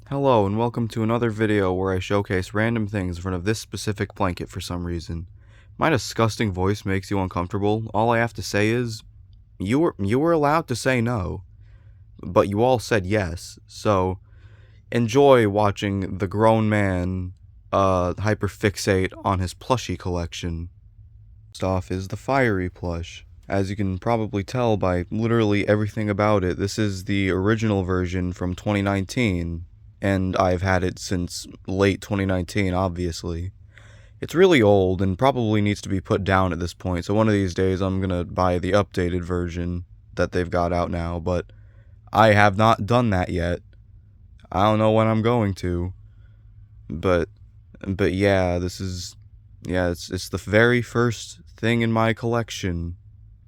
Hello and welcome to another video where I showcase random things in front of this specific blanket for some reason. My disgusting voice makes you uncomfortable. All I have to say is, you were allowed to say no, but you all said yes, so enjoy watching the grown man hyperfixate on his plushie collection. First off is the fiery plush. As you can probably tell by literally everything about it, this is the original version from 2019. And I've had it since late 2019, obviously. It's really old and probably needs to be put down at this point, so one of these days I'm gonna buy the updated version that they've got out now, but I have not done that yet. I don't know when I'm going to, but yeah, it's the very first thing in my collection.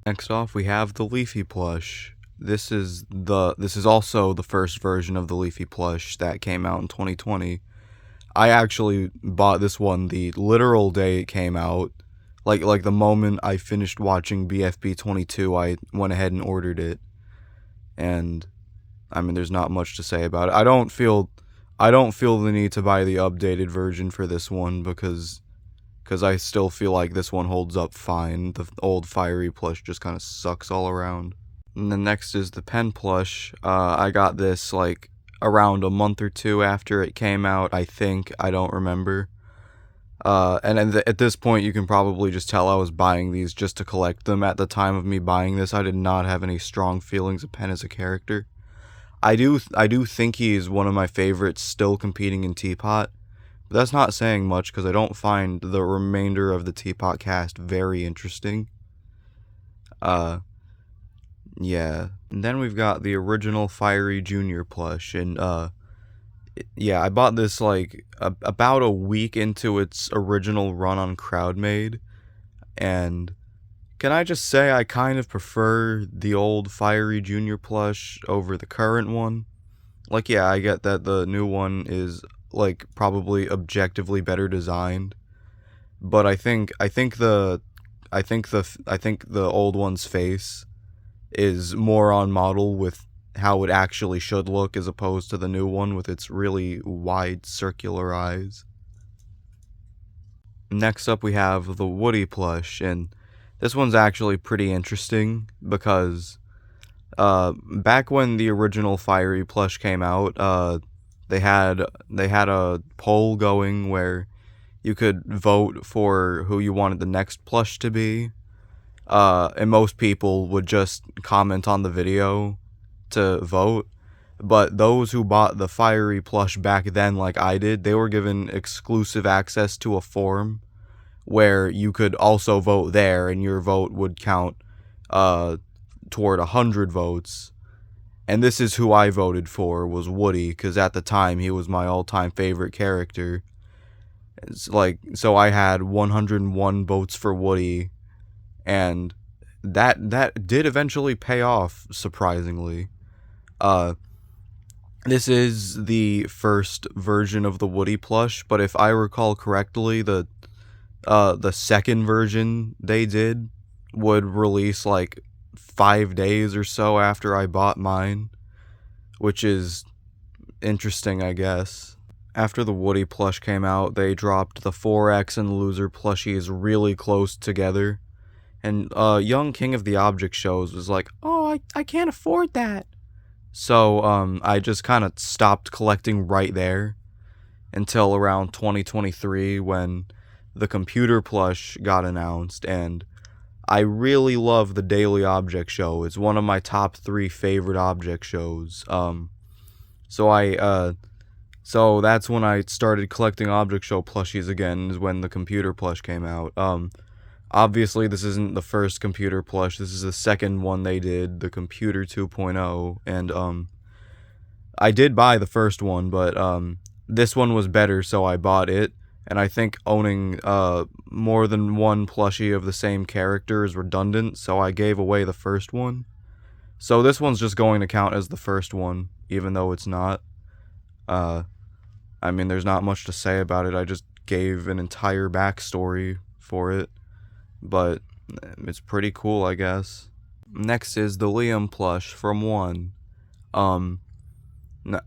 Next off, we have the Leafy plush. This is also the first version of the Leafy plush that came out in 2020. I actually bought this one the literal day it came out. Like the moment I finished watching BFB 22, I went ahead and ordered it. And I mean, there's not much to say about it. I don't feel the need to buy the updated version for this one because I still feel like this one holds up fine. The old fiery plush just kind of sucks all around. And then next is the pen plush. I got this like around a month or two after it came out, I think. I don't remember. And at this point, you can probably just tell I was buying these just to collect them. At the time of me buying this, I did not have any strong feelings of Pen as a character. I do think he's one of my favorites still competing in Teapot. But that's not saying much because I don't find the remainder of the Teapot cast very interesting. Yeah. And then we've got the original Fiery Junior plush, and yeah, I bought this like about a week into its original run on Crowdmade, and can I just say I kind of prefer the old Fiery Junior plush over the current one? Like, yeah, I get that the new one is like probably objectively better designed, but I think the old one's face is more on model with how it actually should look as opposed to the new one with its really wide circular eyes. Next up we have the Woody plush, and this one's actually pretty interesting because back when the original Fiery plush came out, they had a poll going where you could vote for who you wanted the next plush to be. And most people would just comment on the video to vote, but those who bought the Fiery plush back then, like I did, they were given exclusive access to a forum where you could also vote there, and your vote would count toward 100 votes. And this is who I voted for, was Woody, because at the time he was my all-time favorite character. It's like, so I had 101 votes for Woody, and that did eventually pay off, surprisingly. This is the first version of the Woody plush, but if I recall correctly, the second version they did would release like 5 days or so after I bought mine, which is interesting, I guess. After the Woody plush came out, they dropped the 4X and Loser plushies really close together. And young King of the Object Shows was like, oh, I can't afford that. So I just kind of stopped collecting right there until around 2023 when the computer plush got announced, and I really love the Daily Object Show. It's one of my top 3 favorite object shows. So that's when I started collecting object show plushies again, is when the computer plush came out. Obviously, this isn't the first computer plush. This is the second one they did, the Computer 2.0, and I did buy the first one, but this one was better, so I bought it. And I think owning more than one plushie of the same character is redundant, so I gave away the first one. So this one's just going to count as the first one, even though it's not. I mean, there's not much to say about it. I just gave an entire backstory for it. But it's pretty cool, I guess. Next is the Liam plush from 1.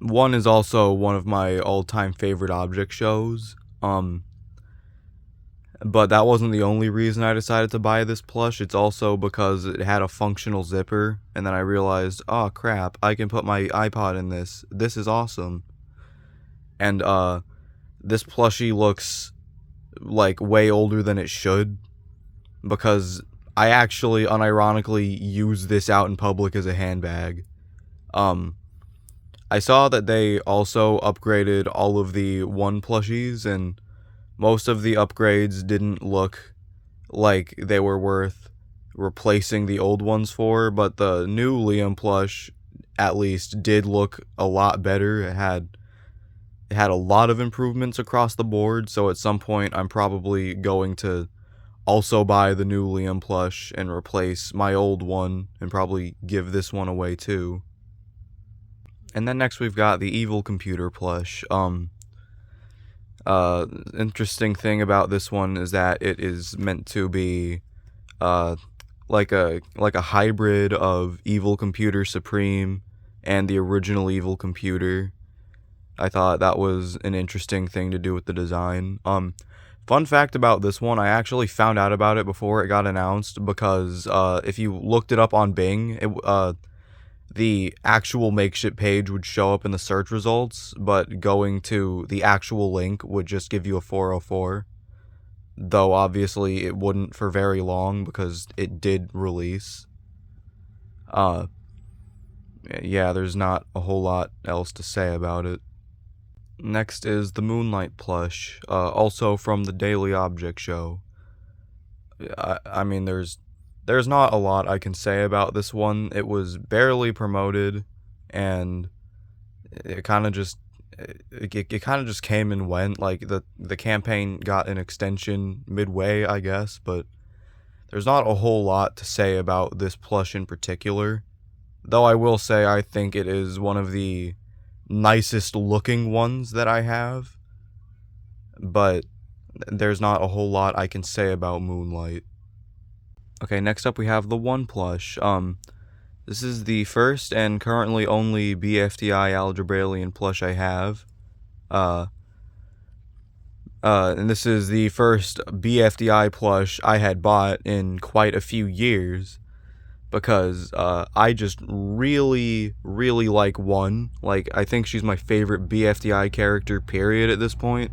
One is also one of my all-time favorite object shows. But that wasn't the only reason I decided to buy this plush. It's also because it had a functional zipper, and then I realized, oh crap, I can put my iPod in this. This is awesome. And this plushie looks like way older than it should, because I actually unironically use this out in public as a handbag. I saw that they also upgraded all of the one plushies, and most of the upgrades didn't look like they were worth replacing the old ones for, but the new Liam plush at least did look a lot better. It had a lot of improvements across the board, so at some point I'm probably going to also buy the new Liam plush and replace my old one and probably give this one away too. And then next we've got the evil computer plush. Interesting thing about this one is that it is meant to be like a hybrid of Evil Computer Supreme and the original Evil Computer. I thought that was an interesting thing to do with the design. Fun fact about this one, I actually found out about it before it got announced, because if you looked it up on Bing, the actual Makeship page would show up in the search results, but going to the actual link would just give you a 404. Though obviously it wouldn't for very long, because it did release. Yeah, there's not a whole lot else to say about it. Next is the Moonlight plush, also from the Daily Object Show. I mean, there's not a lot I can say about this one. It was barely promoted, and it kind of just came and went. Like the campaign got an extension midway, I guess, but there's not a whole lot to say about this plush in particular. Though I will say I think it is one of the nicest looking ones that I have, but there's not a whole lot I can say about Moonlight. Okay, next up we have the One plush. This is the first and currently only BFDI Algebraian plush I have. And this is the first BFDI plush I had bought in quite a few years, because I just really like One. Like, I think she's my favorite BFDI character, period, at this point.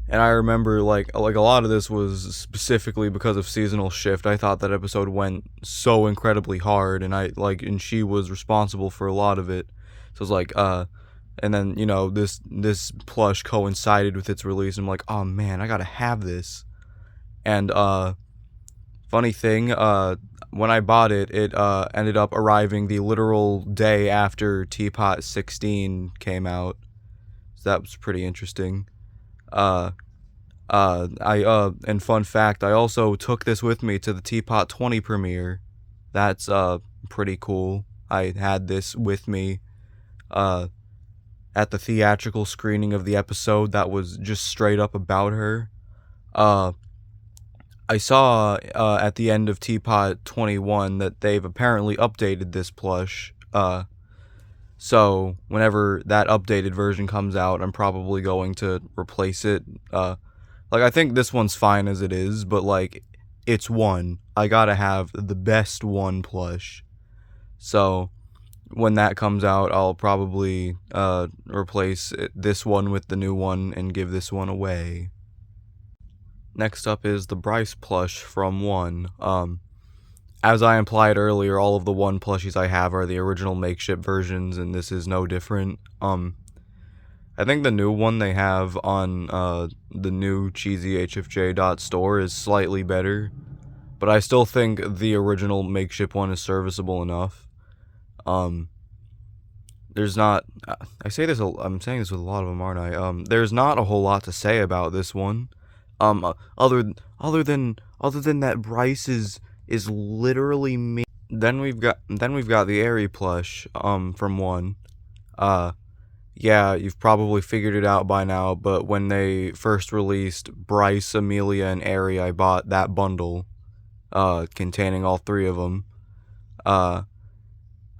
And I remember, like a lot of this was specifically because of Seasonal Shift. I thought that episode went so incredibly hard, and and she was responsible for a lot of it. So it's like, and then, you know, this plush coincided with its release. I'm like, oh man, I gotta have this. And funny thing, when I bought it, it ended up arriving the literal day after Teapot 16 came out. So that was pretty interesting. And fun fact, I also took this with me to the Teapot 20 premiere. That's pretty cool. I had this with me at the theatrical screening of the episode that was just straight up about her. I saw at the end of Teapot 21 that they've apparently updated this plush. So whenever that updated version comes out, I'm probably going to replace it. Like, I think this one's fine as it is, but like, it's One. I gotta have the best One plush. So when that comes out, I'll probably replace this one with the new one and give this one away. Next up is the Bryce plush from One. As I implied earlier, all of the One plushies I have are the original Makeship versions, and this is no different. I think the new one they have on the new cheesy HFJ.store is slightly better, but I still think the original Makeship one is serviceable enough. There's not, I'm saying this with a lot of them, aren't I? There's not a whole lot to say about this one. Other than that Bryce is literally me. Then we've got the Airy plush from One. Yeah, you've probably figured it out by now, but when they first released Bryce, Amelia, and Airy, I bought that bundle containing all three of them.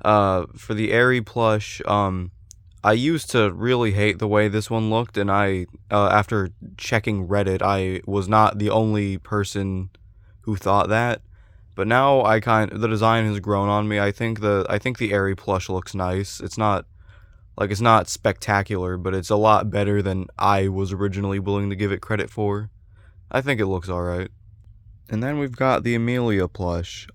For the Airy plush, I used to really hate the way this one looked, and after checking Reddit, I was not the only person who thought that. But now the design has grown on me. I think the Airy plush looks nice. It's not spectacular, but it's a lot better than I was originally willing to give it credit for. I think it looks alright. And then we've got the Amelia plush.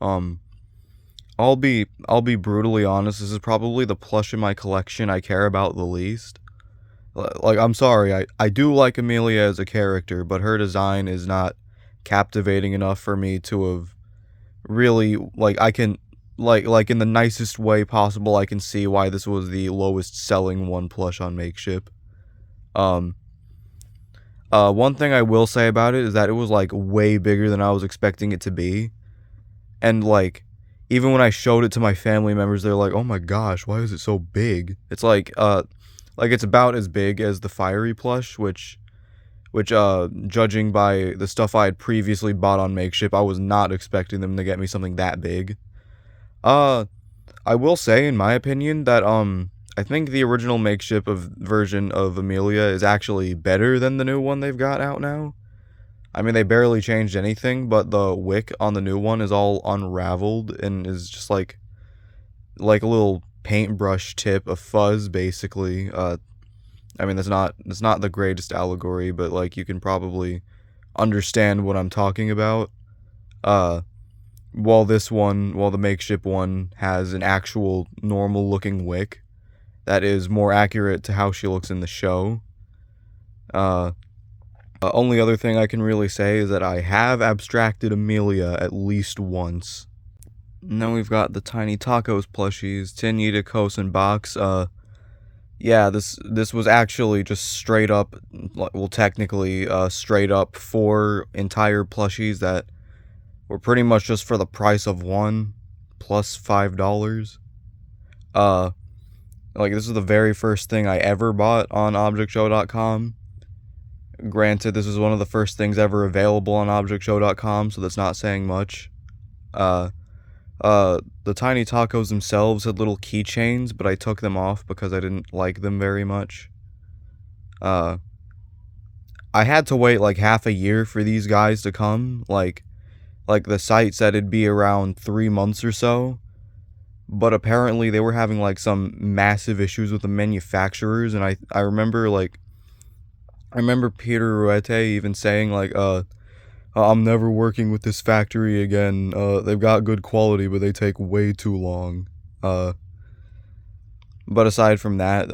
I'll be brutally honest, this is probably the plush in my collection I care about the least. Like, I'm sorry, I do like Amelia as a character, but her design is not captivating enough for me to have really, like, I can, like in the nicest way possible, I can see why this was the lowest selling one plush on Makeship. One thing I will say about it is that it was, like, way bigger than I was expecting it to be. And, like, even when I showed it to my family members, they're like, oh my gosh, why is it so big? It's like it's about as big as the Fiery plush, which, judging by the stuff I had previously bought on Makeship, I was not expecting them to get me something that big. I will say, in my opinion, that, I think the original Makeship version of Amelia is actually better than the new one they've got out now. I mean, they barely changed anything, but the wick on the new one is all unraveled and is just like a little paintbrush tip of fuzz, basically. I mean, that's not the greatest allegory, but, like, you can probably understand what I'm talking about. While the Makeship one has an actual normal-looking wick that is more accurate to how she looks in the show. Only other thing I can really say is that I have abstracted Amelia at least once. And then we've got the Tiny Tacos plushies, Tinita, Kos, and Box. Yeah, this was actually just straight up, well, technically, straight up 4 entire plushies that were pretty much just for the price of one, plus $5. Like, this is the very first thing I ever bought on ObjectShow.com. Granted, this is one of the first things ever available on ObjectShow.com, so that's not saying much. The Tiny Tacos themselves had little keychains, but I took them off because I didn't like them very much. I had to wait like half a year for these guys to come. Like the site said it'd be around 3 months or so. But apparently they were having, like, some massive issues with the manufacturers, and I remember, like, Peter Ruete even saying, like, I'm never working with this factory again. They've got good quality, but they take way too long. But aside from that,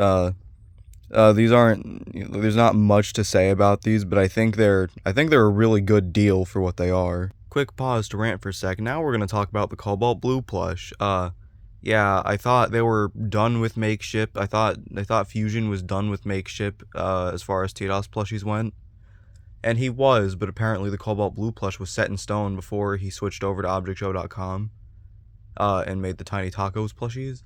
there's not much to say about these, but I think they're a really good deal for what they are. Quick pause to rant for a sec. Now we're gonna talk about the Cobalt Blue plush. Yeah, I thought they were done with Makeship. I thought Fusion was done with Makeship, as far as T-DOS plushies went. And he was, but apparently the Cobalt Blue plush was set in stone before he switched over to ObjectShow.com, and made the Tiny Tacos plushies.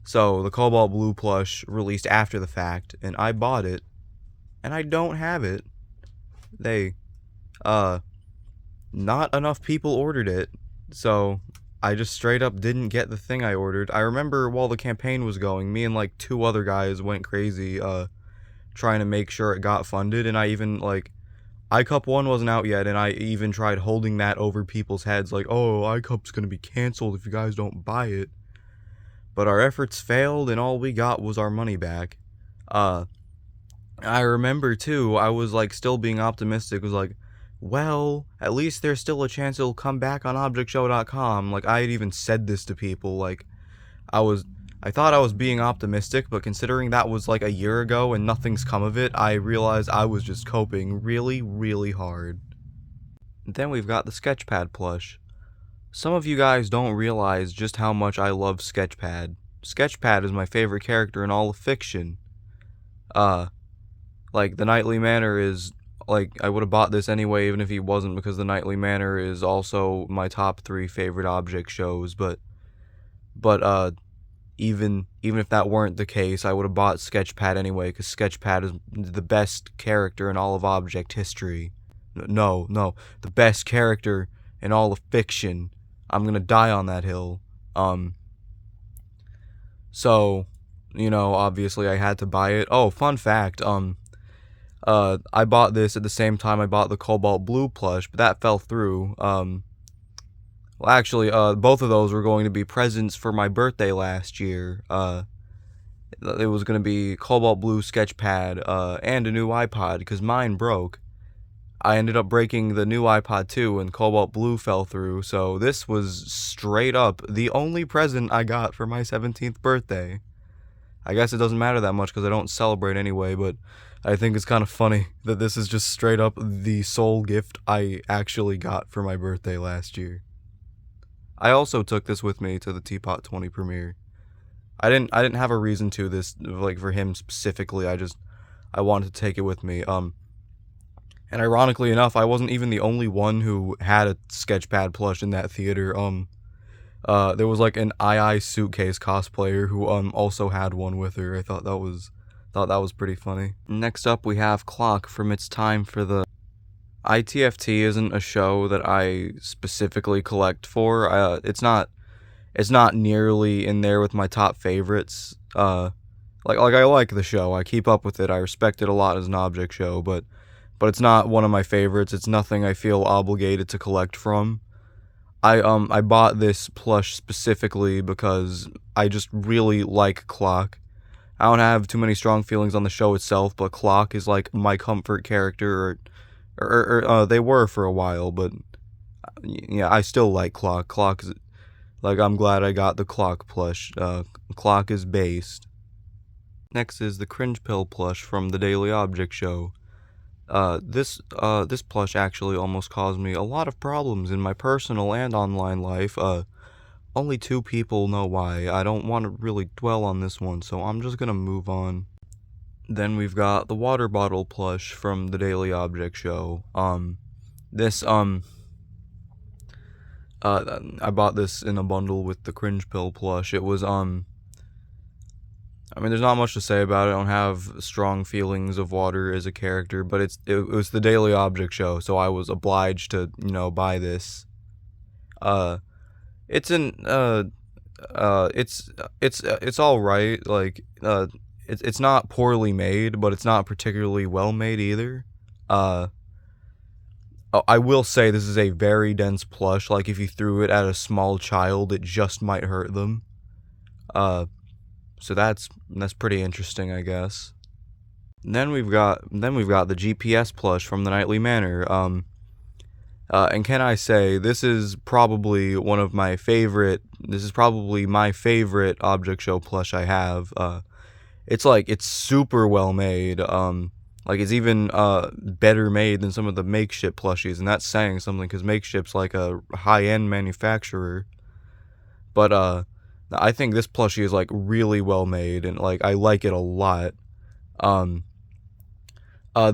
So the Cobalt Blue plush released after the fact, and I bought it, and I don't have it. Not enough people ordered it, so I just straight up didn't get the thing I ordered. I remember while the campaign was going, me and like 2 other guys went crazy, trying to make sure it got funded, and I even, like, iCup 1 wasn't out yet, and I even tried holding that over people's heads, like, oh, iCup's gonna be canceled if you guys don't buy it. But our efforts failed, and all we got was our money back. I remember, too, I was, like, still being optimistic, was like, well, at least there's still a chance it'll come back on ObjectShow.com. Like, I had even said this to people, like, I thought I was being optimistic, but considering that was like a year ago and nothing's come of it, I realized I was just coping really, really hard. Then we've got the Sketchpad plush. Some of you guys don't realize just how much I love Sketchpad. Sketchpad is my favorite character in all of fiction. Like, the Nightly Manor is, like, I would have bought this anyway even if he wasn't, because the Nightly Manor is also my top 3 favorite object shows, but even if that weren't the case, I would have bought Sketchpad anyway, because Sketchpad is the best character in all of object history. No, the best character in all of fiction. I'm gonna die on that hill. So, obviously I had to buy it. Oh, fun fact, I bought this at the same time I bought the Cobalt Blue plush, but that fell through. Well, actually, both of those were going to be presents for my birthday last year. It was going to be Cobalt Blue Sketchpad, and a new iPod, because mine broke. I ended up breaking the new iPod too, and Cobalt Blue fell through, so this was straight up the only present I got for my 17th birthday. I guess it doesn't matter that much because I don't celebrate anyway, but I think it's kind of funny that this is just straight up the sole gift I actually got for my birthday last year. I also took this with me to the Teapot 20 premiere. I didn't have a reason to this, like, for him specifically. I wanted to take it with me. And ironically enough, I wasn't even the only one who had a Sketchpad plush in that theater. There was like an II Suitcase cosplayer who also had one with her. I thought that was pretty funny. Next up, we have Clock from It's Time for the ITFT. Isn't a show that I specifically collect for. It's not nearly in there with my top favorites. Like I like the show. I keep up with it. I respect it a lot as an object show, but it's not one of my favorites. It's nothing I feel obligated to collect from. I bought this plush specifically because I just really like Clock. I don't have too many strong feelings on the show itself, but Clock is like my comfort character, or they were for a while, but yeah, I still like Clock. Clock is, like, I'm glad I got the Clock plush. Clock is based. Next is the Cringe Pill plush from the Daily Object Show. This plush actually almost caused me a lot of problems in my personal and online life. Only 2 people know why. I don't want to really dwell on this one, so I'm just gonna move on. Then we've got the water bottle plush from the Daily Object Show. I bought this in a bundle with the Cringe Pill plush. It was, I mean, there's not much to say about it. I don't have strong feelings of water as a character, but it was the Daily Object Show, so I was obliged to, buy this. It's all right. Like, it's not poorly made, but it's not particularly well made either. I will say this is a very dense plush. Like, if you threw it at a small child, it just might hurt them. So that's pretty interesting, I guess. And then we've got the GPS plush from the Nightly Manor. And can I say, this is probably my favorite object show plush I have. It's super well made. Like, it's even better made than some of the Makeship plushies, and that's saying something because Makeship's like a high-end manufacturer. But I think this plushie is like really well made, and like I like it a lot.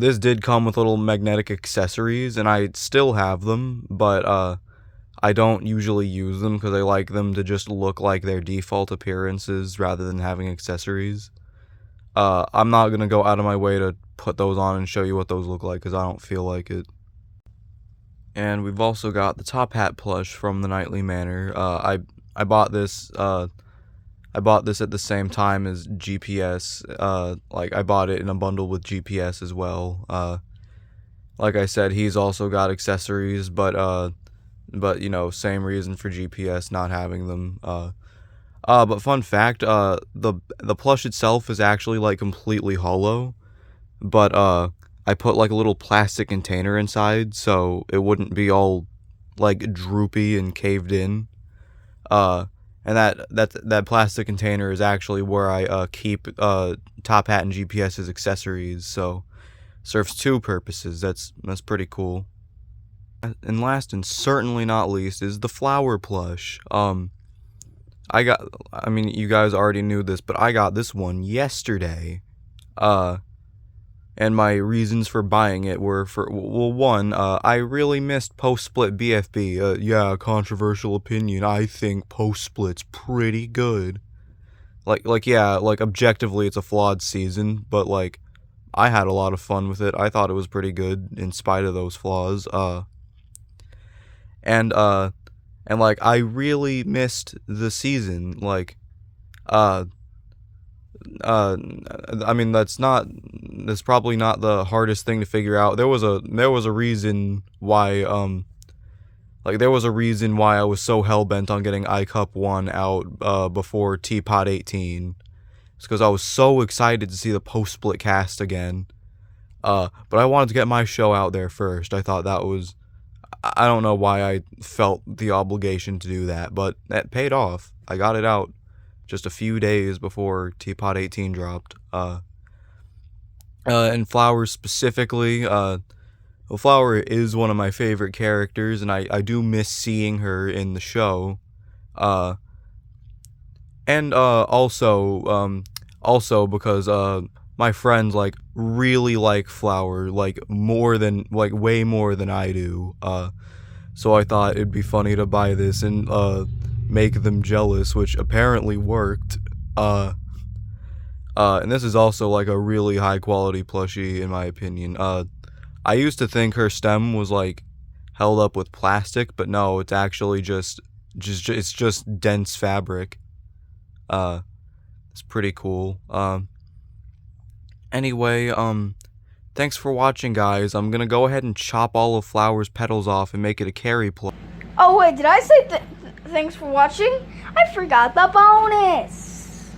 This did come with little magnetic accessories, and I still have them, but I don't usually use them because I like them to just look like their default appearances rather than having accessories. I'm not gonna go out of my way to put those on and show you what those look like because I don't feel like it. And we've also got the top hat plush from the Nightly Manor. I bought this at the same time as GPS. Like, I bought it in a bundle with GPS as well. Like I said, he's also got accessories, but same reason for GPS not having them. But fun fact, the plush itself is actually like completely hollow, but I put like a little plastic container inside so it wouldn't be all like droopy and caved in. And that plastic container is actually where I keep Top Hat and GPS's accessories, so serves 2 purposes. That's pretty cool. And last and certainly not least is the flower plush. I mean, you guys already knew this, but I got this one yesterday. And my reasons for buying it were one, I really missed post-split BFB. Yeah, controversial opinion. I think post-split's pretty good. Yeah, like, objectively it's a flawed season, but, like, I had a lot of fun with it. I thought it was pretty good in spite of those flaws. And and like I really missed the season. Like, uh, I mean that's probably not the hardest thing to figure out. There was a reason why there was a reason why I was so hell-bent on getting iCup 1 out before Teapot 18. It's because I was so excited to see the post-split cast again. But I wanted to get my show out there first. I thought that was... I don't know why I felt the obligation to do that, but that paid off. I got it out just a few days before Teapot 18 dropped. And Flowers specifically, well, Flower is one of my favorite characters, and I do miss seeing her in the show. And also because my friends like really like Flower, like way more than I do. So I thought it'd be funny to buy this and make them jealous, which apparently worked. And this is also like a really high quality plushie in my opinion. I used to think her stem was like held up with plastic, but no, it's actually just dense fabric. It's pretty cool. Anyway, thanks for watching, guys. I'm gonna go ahead and chop all of Flower's petals off and make it a carry plush. Oh wait, did I say thanks for watching? I forgot the bonus.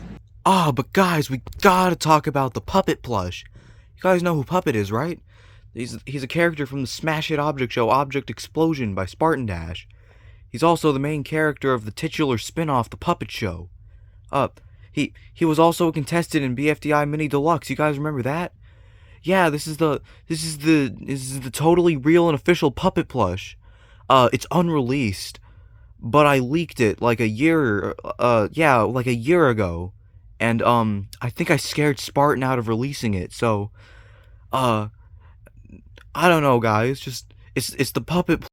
But guys, we gotta talk about the Puppet plush. You guys know who Puppet is, right? He's a character from the Smash It Object show Object Explosion by Spartan Dash. He's also the main character of the titular spin-off The Puppet Show. He was also a contestant in BFDI Mini Deluxe. You guys remember that? Yeah, this is the totally real and official Puppet plush. It's unreleased, but I leaked it like a year ago. And I think I scared Spartan out of releasing it. So I don't know, guys. Just it's the Puppet